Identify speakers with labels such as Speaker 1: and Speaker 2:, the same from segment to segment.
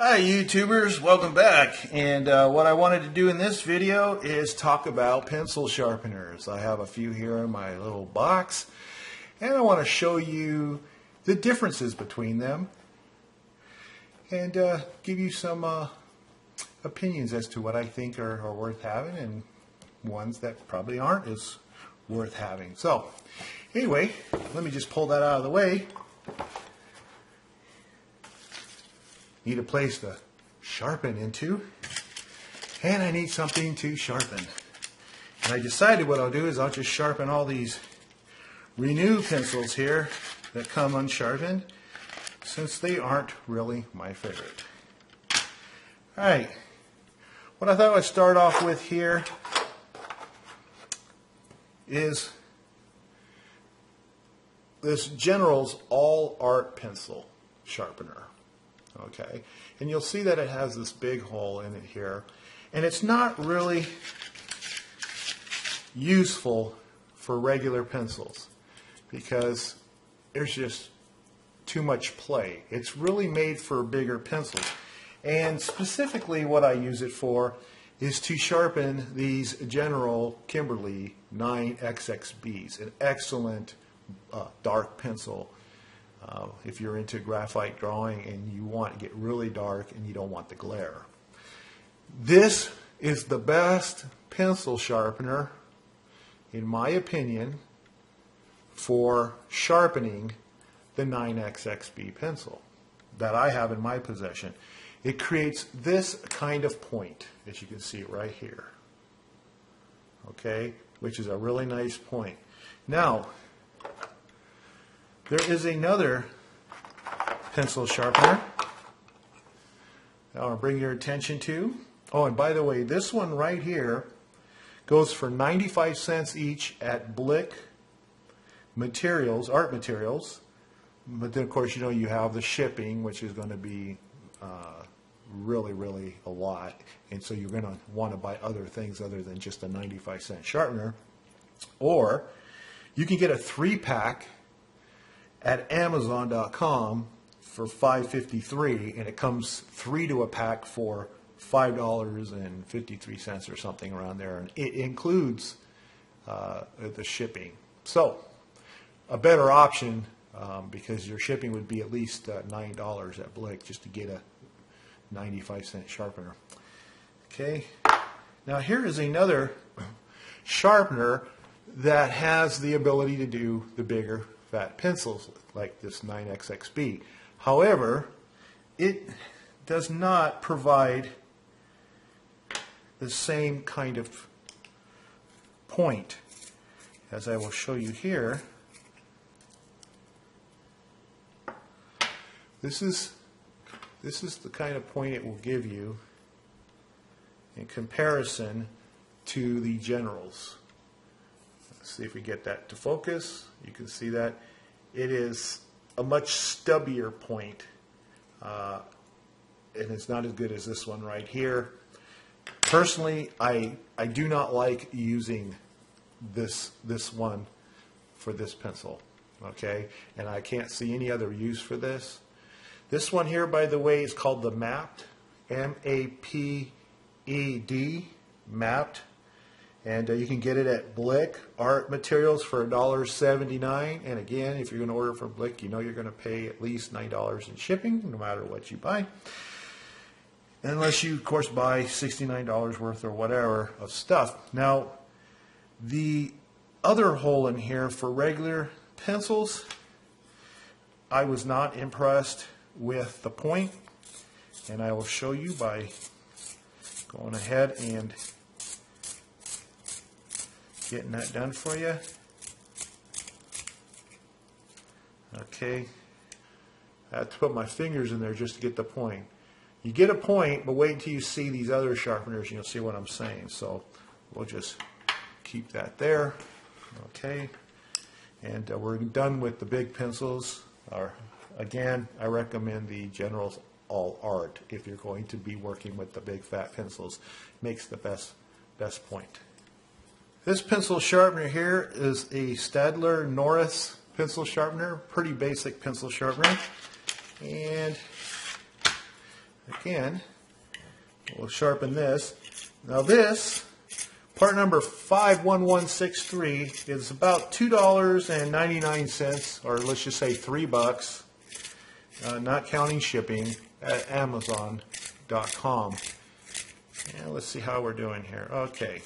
Speaker 1: Hi YouTubers, welcome back. And what I wanted to do in this video is talk about pencil sharpeners. I have a few here in my little box and I want to show you the differences between them and give you some opinions as to what I think are worth having and ones that probably aren't as worth having. So anyway, let me just pull that out of the way. Need a place to sharpen into, and I need something to sharpen. And I decided what I'll do is I'll just sharpen all these Renew pencils here that come unsharpened, since they aren't really my favorite. Alright, what I thought I'd start off with here is this General's All Art Pencil Sharpener. Okay, and you'll see that it has this big hole in it here, and it's not really useful for regular pencils because there's just too much play. It's really made for bigger pencils, and specifically what I use it for is to sharpen these General Kimberly 9XXBs, an excellent dark pencil. If you're into graphite drawing and you want to get really dark and you don't want the glare. This is the best pencil sharpener, in my opinion, for sharpening the 9XXB pencil that I have in my possession. It creates this kind of point, as you can see right here. Okay, which is a really nice point. Now, there is another pencil sharpener I want to bring your attention to. Oh, and by the way, this one right here goes for 95 cents each at Blick Materials, Art Materials. But then, of course, you know you have the shipping, which is going to be really a lot. And so you're going to want to buy other things other than just a 95-cent sharpener. Or you can get a 3-pack at Amazon.com for $5.53, and it comes 3 to a pack for $5.53 or something around there, and it includes the shipping. So a better option because your shipping would be at least $9 at Blick just to get a 95-cent sharpener. Okay, now here is another sharpener that has the ability to do the bigger fat pencils like this 9XXB. However, it does not provide the same kind of point, as I will show you here. This is the kind of point it will give you in comparison to the Generals. Let's see if we get that to focus. You can see that it is a much stubbier point, and it's not as good as this one right here. Personally, I do not like using this one for this pencil. Okay, and I can't see any other use for this. This one here, by the way, is called the Mapped, M-A-P-E-D, Mapped. And you can get it at Blick Art Materials for $1.79. And again, if you're going to order from Blick, you know you're going to pay at least $9 in shipping, no matter what you buy. Unless you, of course, buy $69 worth or whatever of stuff. Now, the other hole in here for regular pencils, I was not impressed with the point. And I will show you by going ahead and getting that done for you. Okay, I have to put my fingers in there just to get the point. You get a point, but wait until you see these other sharpeners and you'll see what I'm saying. So we'll just keep that there. Okay, and we're done with the big pencils. Again, I recommend the General's All Art if you're going to be working with the big fat pencils. Makes the best point. This pencil sharpener here is a Stadler Norris pencil sharpener, pretty basic pencil sharpener. And again, we'll sharpen this. Now this, part number 51163, is about $2.99, or let's just say $3, not counting shipping, at Amazon.com. And let's see how we're doing here. Okay.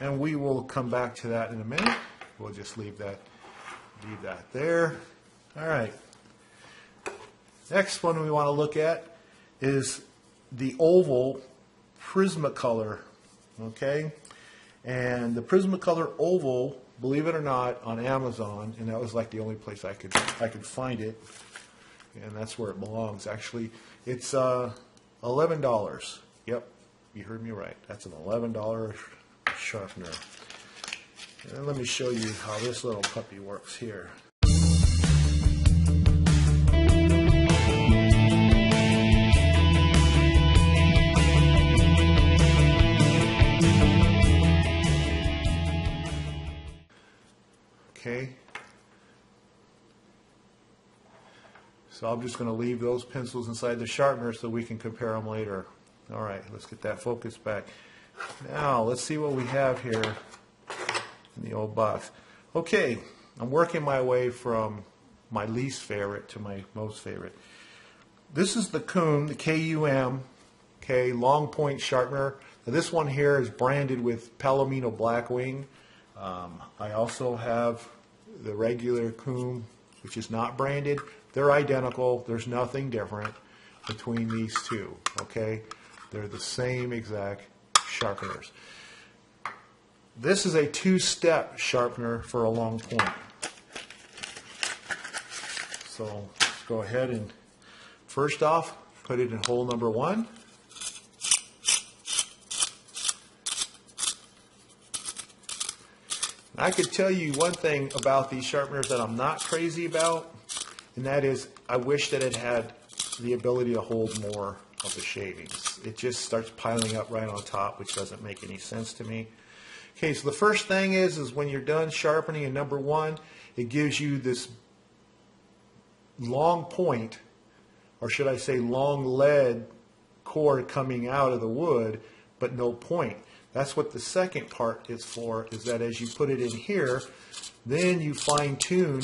Speaker 1: And we will come back to that in a minute. We'll just leave that there. All right. Next one we want to look at is the oval Prismacolor. Okay, and the Prismacolor oval, believe it or not, on Amazon, and that was like the only place I could find it, and that's where it belongs. Actually, it's $11. Yep, you heard me right. That's an $11 sharpener. And let me show you how this little puppy works here. Okay. So I'm just going to leave those pencils inside the sharpener so we can compare them later. All right, let's get that focus back. Now, let's see what we have here in the old box. Okay, I'm working my way from my least favorite to my most favorite. This is the Kuhn, the KUM, okay, long point sharpener. Now, this one here is branded with Palomino Blackwing. I also have the regular Kuhn, which is not branded. They're identical. There's nothing different between these two, okay? They're the same exact sharpeners. This is a two-step sharpener for a long point. So let's go ahead and first off, put it in hole number 1. I could tell you one thing about these sharpeners that I'm not crazy about, and that is I wish that it had the ability to hold more of the shavings. It just starts piling up right on top, which doesn't make any sense to me. Okay, so the first thing is when you're done sharpening in number 1, it gives you this long point, or should I say long lead cord coming out of the wood, but no point. That's what the second part is for, is that as you put it in here, then you fine tune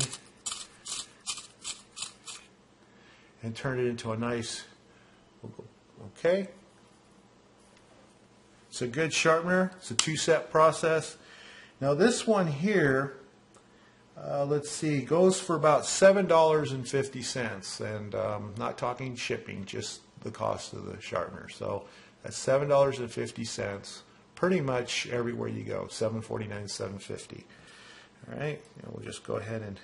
Speaker 1: and turn it into a nice, okay? It's a good sharpener. It's a two-step process. Now this one here, let's see, goes for about $7.50, and not talking shipping, just the cost of the sharpener. So that's $7.50. Pretty much everywhere you go, $7.49, $7.50. All right, and we'll just go ahead and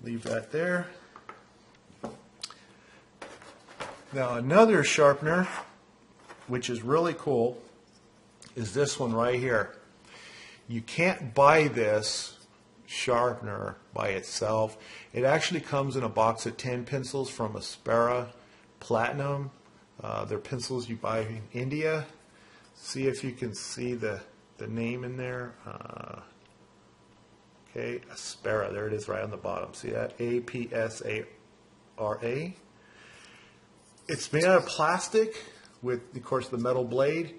Speaker 1: leave that there. Now another sharpener, which is really cool, is this one right here. You can't buy this sharpener by itself. It actually comes in a box of 10 pencils from Aspera Platinum. They're pencils you buy in India. See if you can see the name in there. Okay, Aspera. There it is right on the bottom. See that? A-P-S-A-R-A. It's made out of plastic with, of course, the metal blade,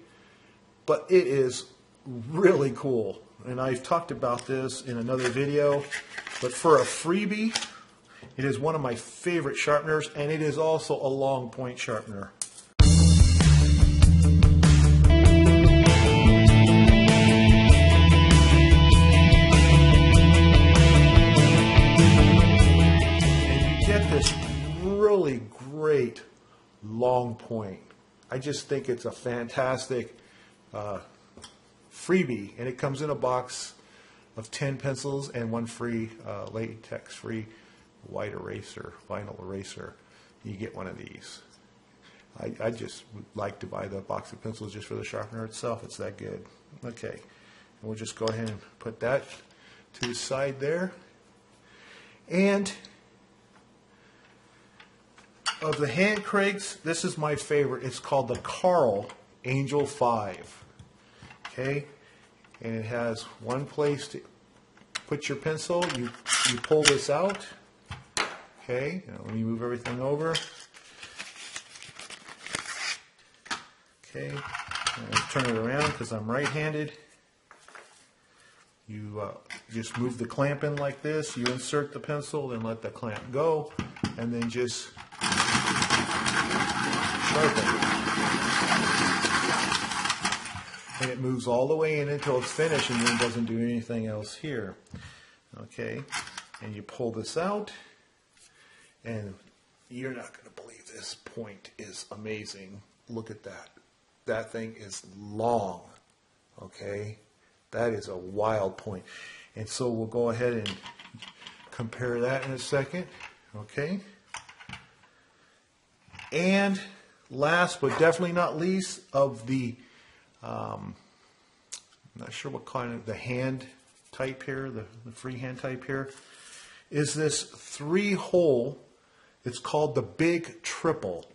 Speaker 1: but it is really cool. And I've talked about this in another video, but for a freebie, it is one of my favorite sharpeners, and it is also a long point sharpener. Really great long point. I just think it's a fantastic freebie, and it comes in a box of 10 pencils and one free latex-free white eraser, vinyl eraser. You get one of these. I just would like to buy the box of pencils just for the sharpener itself. It's that good. Okay, and we'll just go ahead and put that to the side there. And of the hand cranks, this is my favorite. It's called the Carl Angel 5. Okay, and it has one place to put your pencil, you pull this out. Okay, now let me move everything over. Okay, turn it around because I'm right-handed. You just move the clamp in like this. You insert the pencil, then let the clamp go, and then just sharpen. And it moves all the way in until it's finished, and then doesn't do anything else here. Okay, and you pull this out, and you're not going to believe this point is amazing. Look at that. That thing is long. Okay, that is a wild point. And so we'll go ahead and compare that in a second. Okay. And last but definitely not least of the, I'm not sure what kind of, the hand type here, the freehand type here, is this 3-hole. It's called the Big Triple.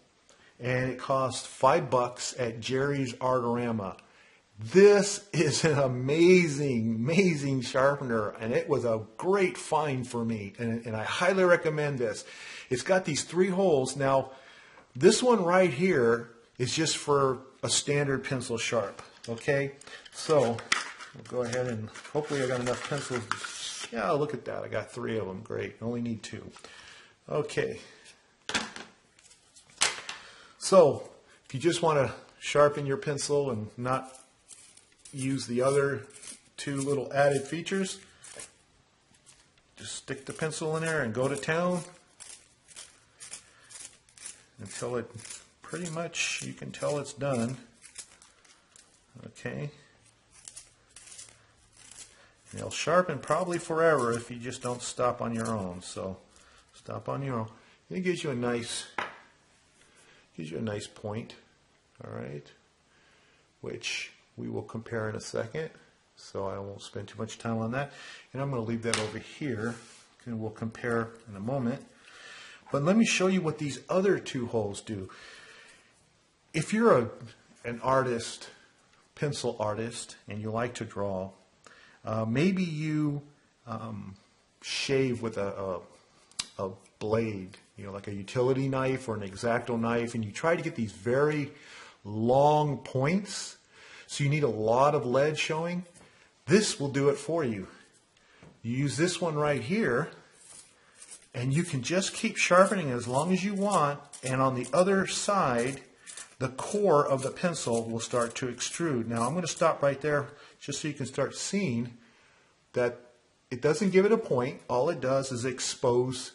Speaker 1: And it cost $5 at Jerry's Artorama. This is an amazing, amazing sharpener, and it was a great find for me, and I highly recommend this. It's got these 3 holes. Now, this one right here is just for a standard pencil sharp, okay? So, we'll go ahead and hopefully I got enough pencils. Yeah, look at that. I got 3 of them. Great. Only need 2. Okay. So, if you just want to sharpen your pencil and not use the other 2 little added features, just stick the pencil in there and go to town until it pretty much, you can tell it's done. Okay. And it'll sharpen probably forever if you just don't stop on your own. So stop on your own. It gives you a nice point. All right, which we will compare in a second, so I won't spend too much time on that. And I'm going to leave that over here, and we'll compare in a moment. But let me show you what these other 2 holes do. If you're an artist, pencil artist, and you like to draw, maybe you shave with a blade, you know, like a utility knife or an X-Acto knife, and you try to get these very long points. So you need a lot of lead showing. This will do it for you. You use this one right here, and you can just keep sharpening as long as you want, and on the other side, the core of the pencil will start to extrude. Now I'm going to stop right there just so you can start seeing that it doesn't give it a point. All it does is expose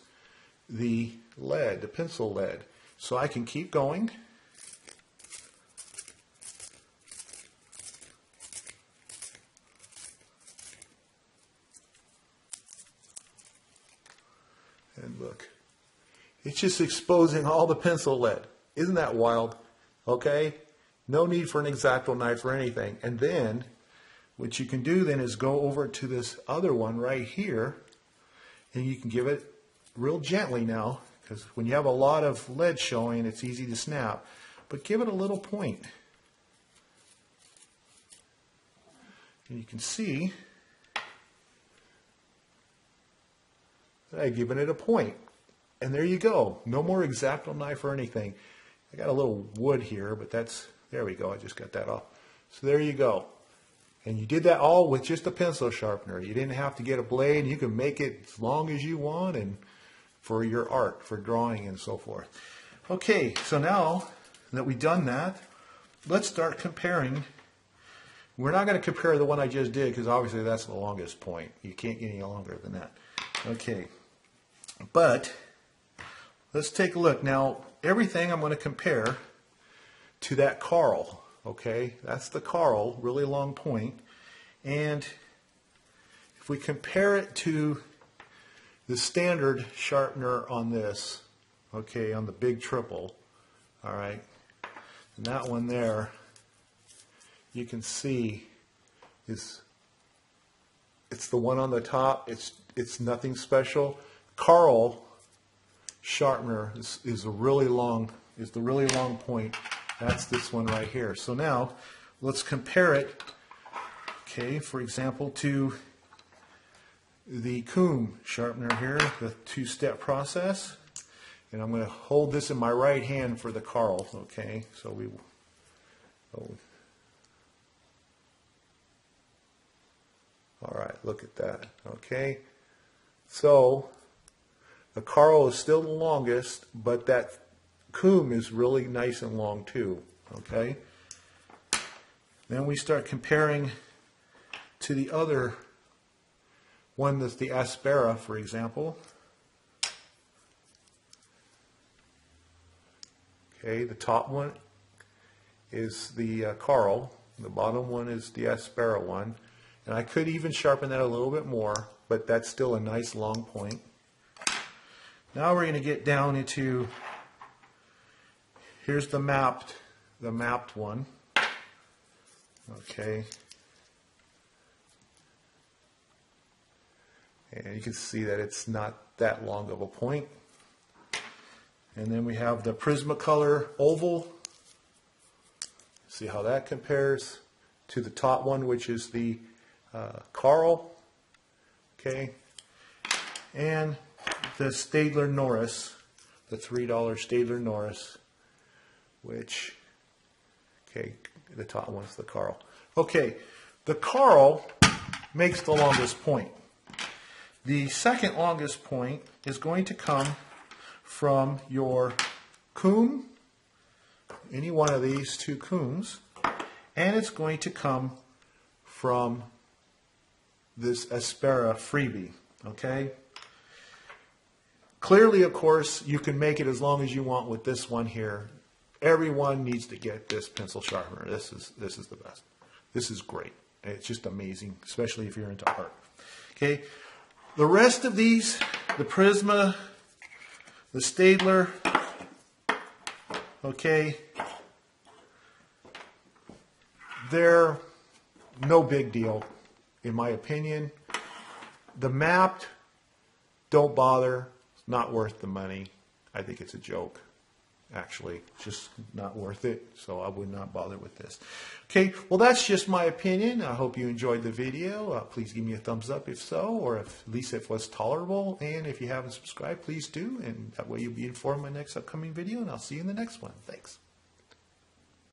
Speaker 1: the lead, the pencil lead. So I can keep going. And look, it's just exposing all the pencil lead. Isn't that wild? Okay? No need for an X-Acto knife or anything. And then, what you can do then is go over to this other one right here, and you can give it real gently now, because when you have a lot of lead showing, it's easy to snap. But give it a little point. And you can see I've given it a point. And there you go. No more X-Acto knife or anything. I got a little wood here, but that's, there we go. I just got that off. So there you go. And you did that all with just a pencil sharpener. You didn't have to get a blade. You can make it as long as you want and for your art, for drawing and so forth. Okay, so now that we've done that, let's start comparing. We're not going to compare the one I just did because obviously that's the longest point. You can't get any longer than that. Okay, but let's take a look. Now, everything I'm going to compare to that Carl. Okay, that's the Carl, really long point. And if we compare it to the standard sharpener on this, okay, on the Big Triple, all right, and that one there, you can see is it's the one on the top. It's nothing special. Carl sharpener is the really long point. That's this one right here. So now let's compare it, okay, for example, to the comb sharpener here, the two-step process. And I'm going to hold this in my right hand for the Carl, okay? So we will. All right, look at that, okay? So the Carl is still the longest, but that comb is really nice and long too, okay? Then we start comparing to the other one, that's the Aspera, for example. Okay, the top one is the Carl, the bottom one is the Aspera one. And I could even sharpen that a little bit more, but that's still a nice long point. Now we're going to get down into, here's the mapped one. Okay. And you can see that it's not that long of a point. And then we have the Prismacolor oval. See how that compares to the top one, which is the Carl. Okay. And the Stadler Norris, the $3 Stadler Norris, which, okay, the top one's the Carl. Okay, the Carl makes the longest point. The second longest point is going to come from your comb, any one of these two combs, and it's going to come from this Aspera freebie, okay? Clearly, of course, you can make it as long as you want with this one here. Everyone needs to get this pencil sharpener. This is the best. This is great. It's just amazing, especially if you're into art. Okay, the rest of these, the Prisma, the Stadler, okay, they're no big deal, in my opinion. The mapped, don't bother. It's not worth the money. I think it's a joke, actually. It's just not worth it, so I would not bother with this. Okay, well, that's just my opinion. I hope you enjoyed the video. Please give me a thumbs up if so, or if, at least if it was tolerable. And if you haven't subscribed, please do, and that way you'll be informed of my next upcoming video, and I'll see you in the next one. Thanks.